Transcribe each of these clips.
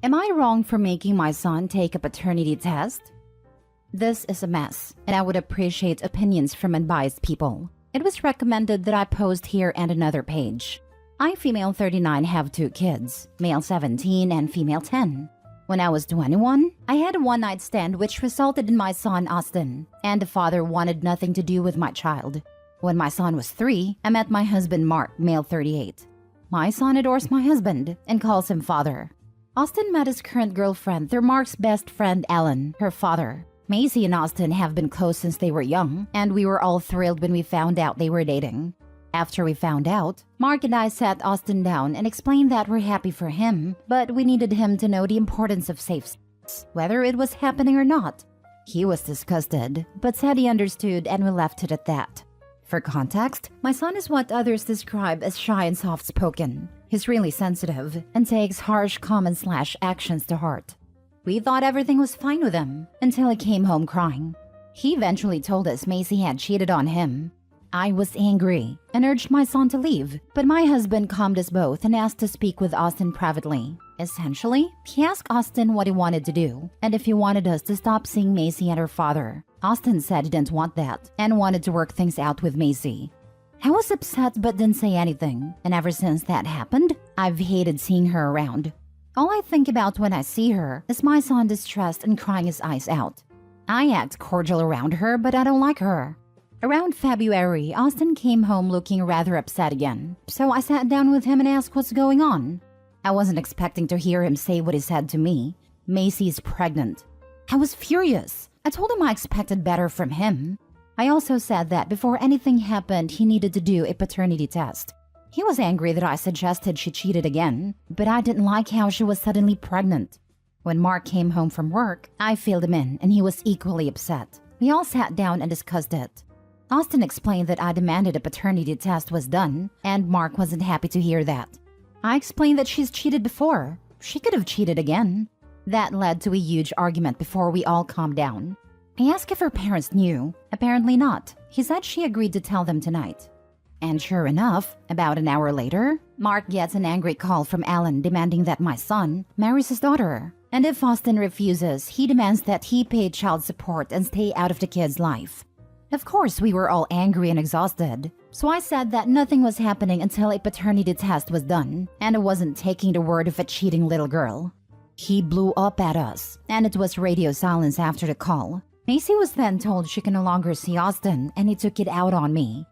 Am I wrong for making my son take a paternity test? This is a mess, and I would appreciate opinions from unbiased people. It was recommended that I post here and another page. I, female 39, have 2 kids, male 17 and female 10. When I was 21, I had a one-night stand which resulted in my son Austin, and the father wanted nothing to do with my child. When my son was 3, I met my husband Mark, male 38. My son adores my husband and calls him father. Austin met his current girlfriend through Mark's best friend Ellen, her father. Macy and Austin have been close since they were young, and we were all thrilled when we found out they were dating. After we found out, Mark and I sat Austin down and explained that we're happy for him, but we needed him to know the importance of safe sex, whether it was happening or not. He was disgusted, but said he understood, and we left it at that. For context, my son is what others describe as shy and soft-spoken. He's really sensitive and takes harsh comments/actions to heart. We thought everything was fine with him until he came home crying. He eventually told us Macy had cheated on him. I was angry and urged my son to leave, but my husband calmed us both and asked to speak with Austin privately. Essentially, he asked Austin what he wanted to do and if he wanted us to stop seeing Macy and her father. Austin said he didn't want that and wanted to work things out with Macy. I was upset but didn't say anything, and ever since that happened, I've hated seeing her around. All I think about when I see her is my son distressed and crying his eyes out. I act cordial around her, but I don't like her. Around February, Austin came home looking rather upset again, so I sat down with him and asked what's going on. I wasn't expecting to hear him say what he said to me. Macy's pregnant. I was furious. I told him I expected better from him. I also said that before anything happened, he needed to do a paternity test. He was angry that I suggested she cheated again, but I didn't like how she was suddenly pregnant. When Mark came home from work, I filled him in and he was equally upset. We all sat down and discussed it. Austin explained that I demanded a paternity test was done, and Mark wasn't happy to hear that. I explained that she's cheated before. She could have cheated again. That led to a huge argument before we all calmed down. I asked if her parents knew. Apparently not. He said she agreed to tell them tonight. And sure enough, about an hour later, Mark gets an angry call from Alan demanding that my son marries his daughter. And if Austin refuses, he demands that he pay child support and stay out of the kid's life. Of course, we were all angry and exhausted. So I said that nothing was happening until a paternity test was done, and I wasn't taking the word of a cheating little girl. He blew up at us, and it was radio silence after the call. Macy was then told she can no longer see Austin, and he took it out on me.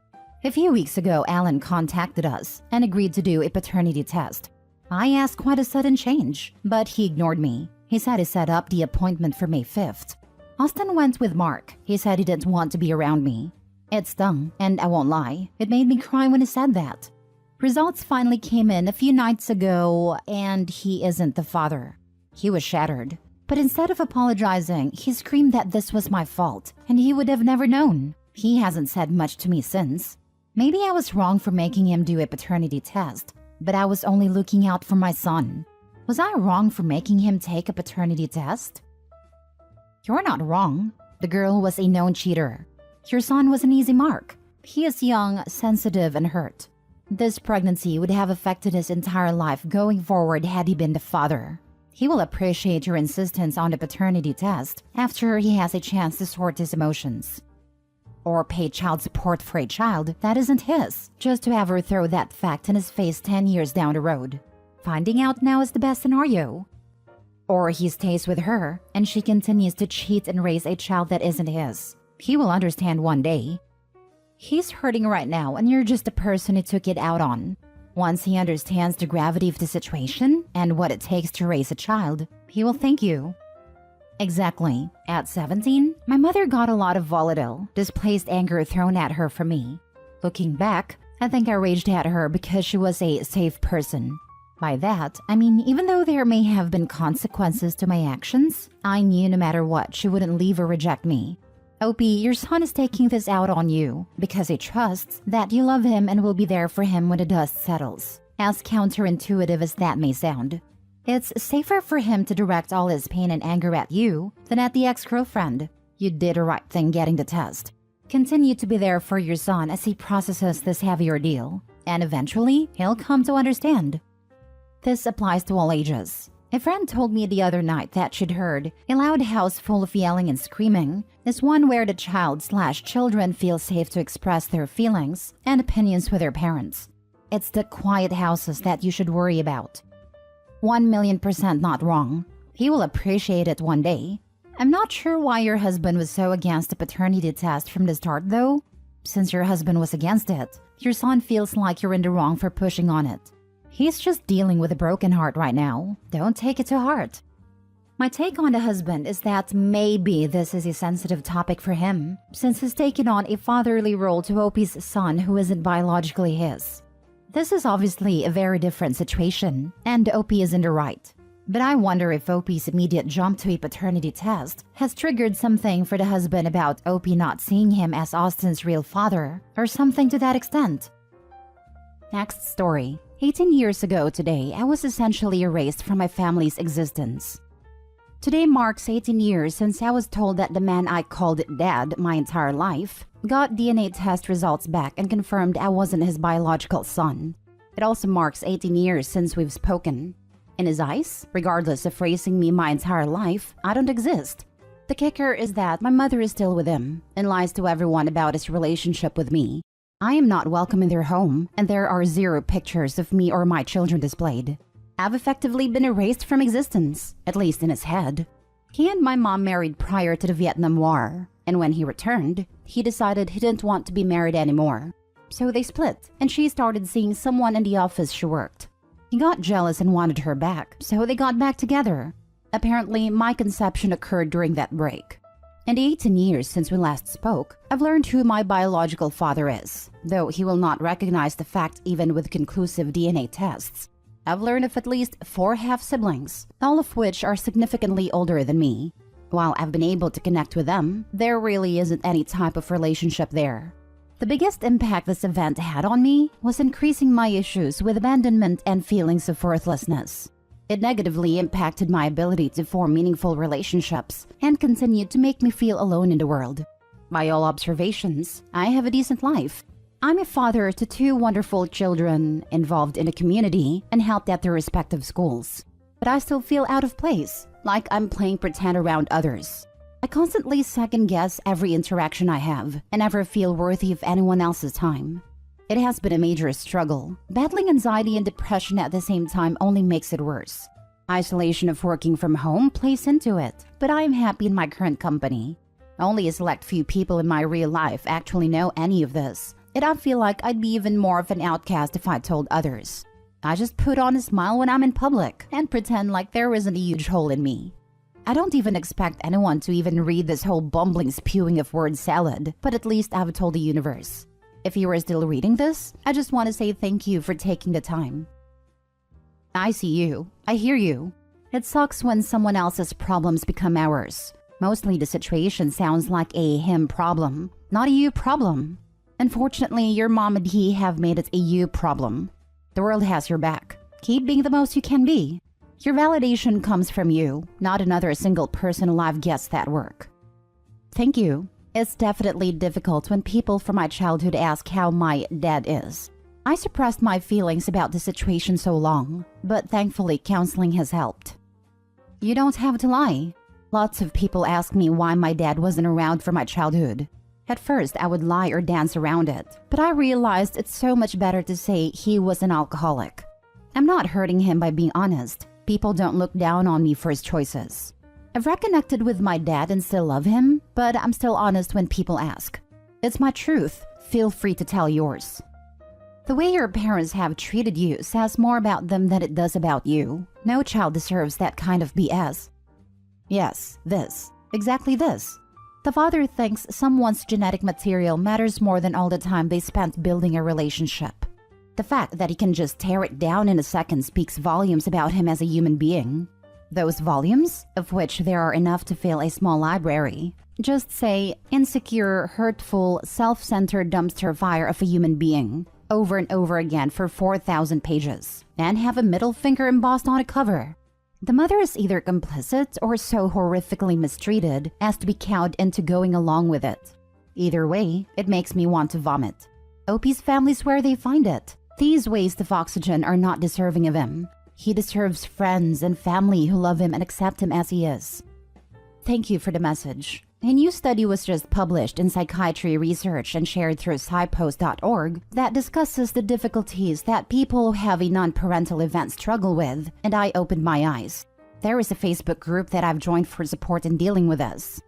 A few weeks ago, Alan contacted us and agreed to do a paternity test. I asked why the sudden change, but he ignored me. He said he set up the appointment for May 5th. Austin went with Mark. He said he didn't want to be around me. It stung, and I won't lie, it made me cry when he said that. Results finally came in a few nights ago, and he isn't the father. He was shattered. But instead of apologizing, he screamed that this was my fault, and he would have never known. He hasn't said much to me since. Maybe I was wrong for making him do a paternity test, but I was only looking out for my son. Was I wrong for making him take a paternity test? You're not wrong. The girl was a known cheater. Your son was an easy mark. He is young, sensitive, and hurt. This pregnancy would have affected his entire life going forward had he been the father. He will appreciate your insistence on the paternity test after he has a chance to sort his emotions. Or pay child support for a child that isn't his, just to have her throw that fact in his face 10 years down the road. Finding out now is the best scenario. Or he stays with her and she continues to cheat and raise a child that isn't his. He will understand one day. He's hurting right now and you're just the person he took it out on. Once he understands the gravity of the situation and what it takes to raise a child, he will thank you. Exactly. At 17, my mother got a lot of volatile, displaced anger thrown at her from me. Looking back, I think I raged at her because she was a safe person. By that, I mean even though there may have been consequences to my actions, I knew no matter what she wouldn't leave or reject me. Opie, your son is taking this out on you because he trusts that you love him and will be there for him when the dust settles. As counterintuitive as that may sound, it's safer for him to direct all his pain and anger at you than at the ex-girlfriend. You did the right thing getting the test. Continue to be there for your son as he processes this heavy ordeal, and eventually he'll come to understand. This applies to all ages. A friend told me the other night that she'd heard a loud house full of yelling and screaming is one where the child/children feel safe to express their feelings and opinions with their parents. It's the quiet houses that you should worry about. 1,000,000% not wrong. He will appreciate it one day. I'm not sure why your husband was so against the paternity test from the start though. Since your husband was against it, your son feels like you're in the wrong for pushing on it. He's just dealing with a broken heart right now. Don't take it to heart. My take on the husband is that maybe this is a sensitive topic for him, since he's taken on a fatherly role to Opie's son who isn't biologically his. This is obviously a very different situation, and Opie is in the right. But I wonder if Opie's immediate jump to a paternity test has triggered something for the husband about Opie not seeing him as Austin's real father, or something to that extent. Next story. 18 years ago today, I was essentially erased from my family's existence. Today marks 18 years since I was told that the man I called Dad my entire life got DNA test results back and confirmed I wasn't his biological son. It also marks 18 years since we've spoken. In his eyes, regardless of raising me my entire life, I don't exist. The kicker is that my mother is still with him and lies to everyone about his relationship with me. I am not welcome in their home, and there are 0 pictures of me or my children displayed. I've effectively been erased from existence, at least in his head. He and my mom married prior to the Vietnam War, and when he returned, he decided he didn't want to be married anymore. So they split, and she started seeing someone in the office she worked. He got jealous and wanted her back, so they got back together. Apparently, my conception occurred during that break. In the 18 years since we last spoke, I've learned who my biological father is, though he will not recognize the fact even with conclusive DNA tests. I've learned of at least 4 half-siblings, all of which are significantly older than me. While I've been able to connect with them, there really isn't any type of relationship there. The biggest impact this event had on me was increasing my issues with abandonment and feelings of worthlessness. It negatively impacted my ability to form meaningful relationships and continued to make me feel alone in the world. By all observations, I have a decent life. I'm a father to 2 wonderful children, involved in a community, and helped at their respective schools. But I still feel out of place, like I'm playing pretend around others. I constantly second-guess every interaction I have and never feel worthy of anyone else's time. It has been a major struggle. Battling anxiety and depression at the same time only makes it worse. Isolation of working from home plays into it, but I am happy in my current company. Only a select few people in my real life actually know any of this, and I feel like I'd be even more of an outcast if I told others. I just put on a smile when I'm in public and pretend like there isn't a huge hole in me. I don't even expect anyone to even read this whole bumbling spewing of word salad, but at least I've told the universe. If you are still reading this, I just want to say thank you for taking the time. I see you. I hear you. It sucks when someone else's problems become ours. Mostly the situation sounds like a him problem, not a you problem. Unfortunately, your mom and he have made it a you problem. The world has your back. Keep being the most you can be. Your validation comes from you, not another single person alive gets that work. Thank you. It's definitely difficult when people from my childhood ask how my dad is. I suppressed my feelings about the situation so long, but thankfully counseling has helped. You don't have to lie. Lots of people ask me why my dad wasn't around for my childhood. At first, I would lie or dance around it, but I realized it's so much better to say he was an alcoholic. I'm not hurting him by being honest. People don't look down on me for his choices. I've reconnected with my dad and still love him, but I'm still honest when people ask. It's my truth. Feel free to tell yours. The way your parents have treated you says more about them than it does about you. No child deserves that kind of BS. Yes, this. Exactly this. The father thinks someone's genetic material matters more than all the time they spent building a relationship. The fact that he can just tear it down in a second speaks volumes about him as a human being. Those volumes, of which there are enough to fill a small library, just say insecure, hurtful, self-centered dumpster fire of a human being over and over again for 4,000 pages, and have a middle finger embossed on a cover. The mother is either complicit or so horrifically mistreated as to be cowed into going along with it. Either way, it makes me want to vomit. Opie's family's where they find it. These wastes of oxygen are not deserving of him. He deserves friends and family who love him and accept him as he is. Thank you for the message. A new study was just published in Psychiatry Research and shared through psypost.org that discusses the difficulties that people who have a non-parental event struggle with, and I opened my eyes. There is a Facebook group that I've joined for support in dealing with this.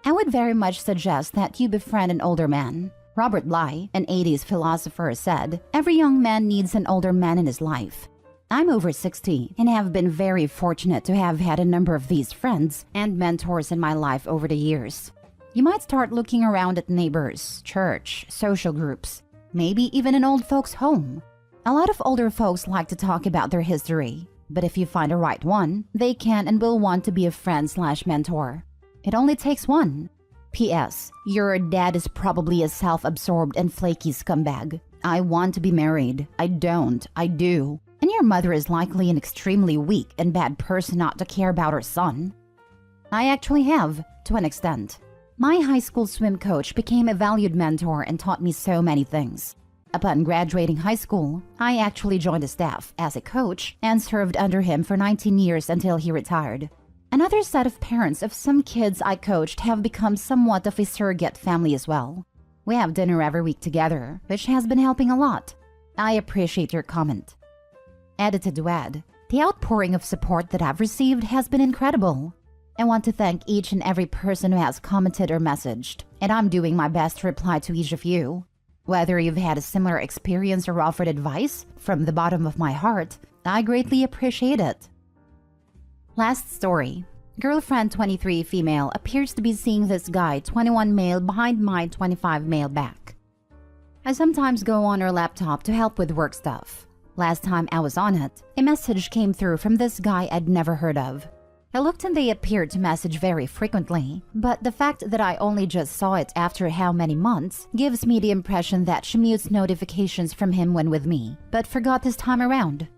I would very much suggest that you befriend an older man. Robert Bly, an 80s philosopher, said, "Every young man needs an older man in his life." I'm over 60 and have been very fortunate to have had a number of these friends and mentors in my life over the years. You might start looking around at neighbors, church, social groups, maybe even an old folks' home. A lot of older folks like to talk about their history, but if you find the right one, they can and will want to be a friend/mentor. It only takes one. P.S. Your dad is probably a self-absorbed and flaky scumbag. I want to be married. I don't. I do. And your mother is likely an extremely weak and bad person not to care about her son. I actually have, to an extent. My high school swim coach became a valued mentor and taught me so many things. Upon graduating high school, I actually joined the staff as a coach and served under him for 19 years until he retired. Another set of parents of some kids I coached have become somewhat of a surrogate family as well. We have dinner every week together, which has been helping a lot. I appreciate your comment. Edited to add, the outpouring of support that I've received has been incredible. I want to thank each and every person who has commented or messaged, and I'm doing my best to reply to each of you. Whether you've had a similar experience or offered advice, from the bottom of my heart, I greatly appreciate it. Last story. Girlfriend 23 female appears to be seeing this guy 21 male behind my 25 male back. I sometimes go on her laptop to help with work stuff. Last time I was on it, a message came through from this guy I'd never heard of. I looked and they appeared to message very frequently, but the fact that I only just saw it after how many months gives me the impression that she mutes notifications from him when with me, but forgot this time around.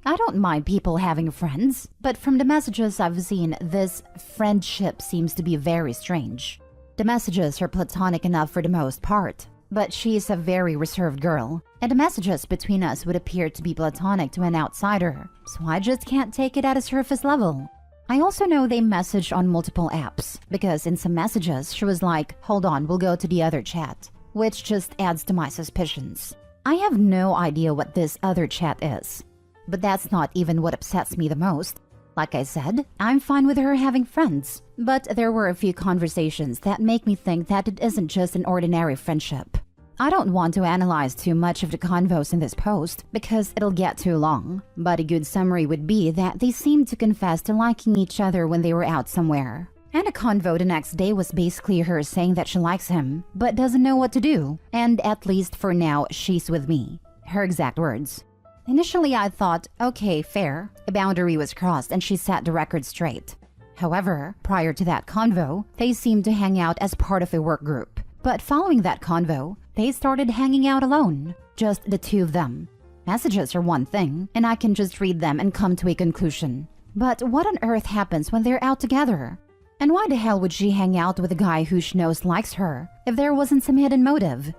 I don't mind people having friends, but from the messages I've seen, this friendship seems to be very strange. The messages are platonic enough for the most part, but she's a very reserved girl, and the messages between us would appear to be platonic to an outsider, so I just can't take it at a surface level. I also know they messaged on multiple apps, because in some messages she was like, "Hold on, we'll go to the other chat," which just adds to my suspicions. I have no idea what this other chat is, but that's not even what upsets me the most. Like I said, I'm fine with her having friends, but there were a few conversations that make me think that it isn't just an ordinary friendship. I don't want to analyze too much of the convos in this post because it'll get too long, but a good summary would be that they seemed to confess to liking each other when they were out somewhere. And a convo the next day was basically her saying that she likes him, but doesn't know what to do, and at least for now, she's with me. Her exact words. Initially, I thought, okay, fair. A boundary was crossed and she set the record straight. However, prior to that convo, they seemed to hang out as part of a work group. But following that convo, they started hanging out alone, just the two of them. Messages are one thing, and I can just read them and come to a conclusion. But what on earth happens when they're out together? And why the hell would she hang out with a guy who she knows likes her if there wasn't some hidden motive?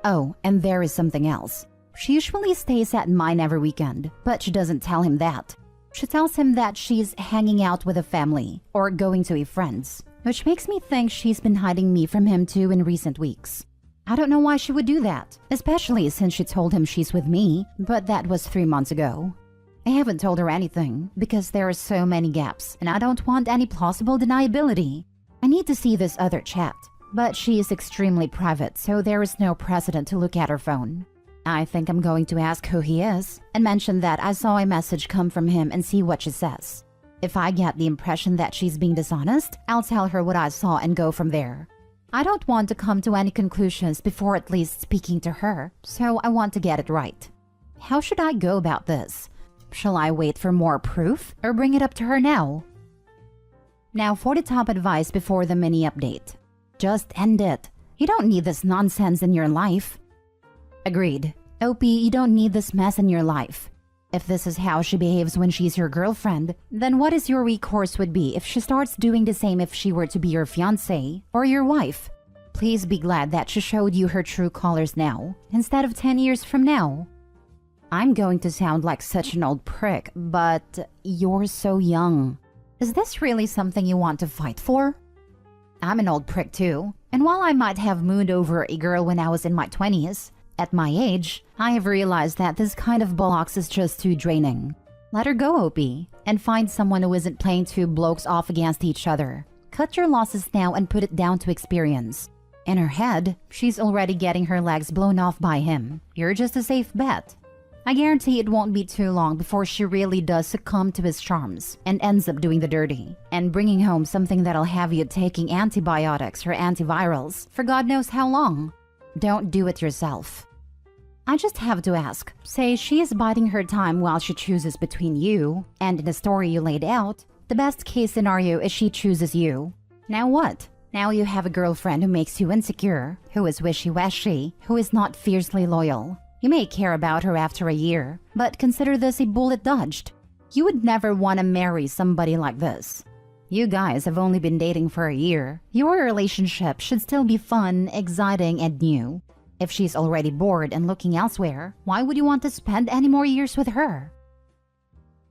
Oh, and there is something else. She usually stays at mine every weekend, but she doesn't tell him that. She tells him that she's hanging out with a family or going to a friend's, which makes me think she's been hiding me from him too in recent weeks. I don't know why she would do that, especially since she told him she's with me, but that was 3 months ago. I haven't told her anything because there are so many gaps and I don't want any plausible deniability. I need to see this other chat, but she is extremely private, so there is no precedent to look at her phone. I think I'm going to ask who he is and mention that I saw a message come from him and see what she says. If I get the impression that she's being dishonest, I'll tell her what I saw and go from there. I don't want to come to any conclusions before at least speaking to her, so I want to get it right. How should I go about this? Shall I wait for more proof or bring it up to her now? Now for the top advice before the mini update. Just end it. You don't need this nonsense in your life. Agreed. OP, you don't need this mess in your life. If this is how she behaves when she's your girlfriend, then what is your recourse would be if she starts doing the same if she were to be your fiancé or your wife? Please be glad that she showed you her true colors now, instead of 10 years from now. I'm going to sound like such an old prick, but you're so young. Is this really something you want to fight for? I'm an old prick too, and while I might have mooned over a girl when I was in my 20s, at my age, I have realized that this kind of bollocks is just too draining. Let her go, OP, and find someone who isn't playing two blokes off against each other. Cut your losses now and put it down to experience. In her head, she's already getting her legs blown off by him. You're just a safe bet. I guarantee it won't be too long before she really does succumb to his charms and ends up doing the dirty and bringing home something that'll have you taking antibiotics or antivirals for God knows how long. Don't do it yourself. I just have to ask, say she is biding her time while she chooses between you, and in the story you laid out, the best case scenario is she chooses you. Now what? Now you have a girlfriend who makes you insecure, who is wishy-washy, who is not fiercely loyal. You may care about her after a year, but consider this a bullet dodged. You would never want to marry somebody like this. You guys have only been dating for a year. Your relationship should still be fun, exciting, and new. If she's already bored and looking elsewhere, why would you want to spend any more years with her?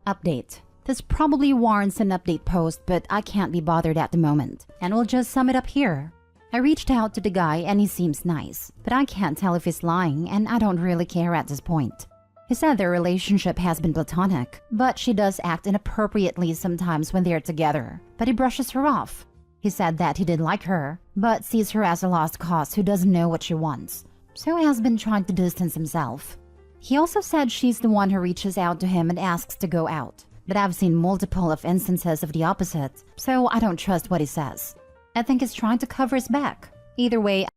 Update. This probably warrants an update post, but I can't be bothered at the moment, and we'll just sum it up here. I reached out to the guy and he seems nice, but I can't tell if he's lying and I don't really care at this point. He said their relationship has been platonic, but she does act inappropriately sometimes when they're together, but he brushes her off. He said that he did like her, but sees her as a lost cause who doesn't know what she wants, so has been trying to distance himself. He also said she's the one who reaches out to him and asks to go out, but I've seen multiple of instances of the opposite, so I don't trust what he says. I think he's trying to cover his back. Either way,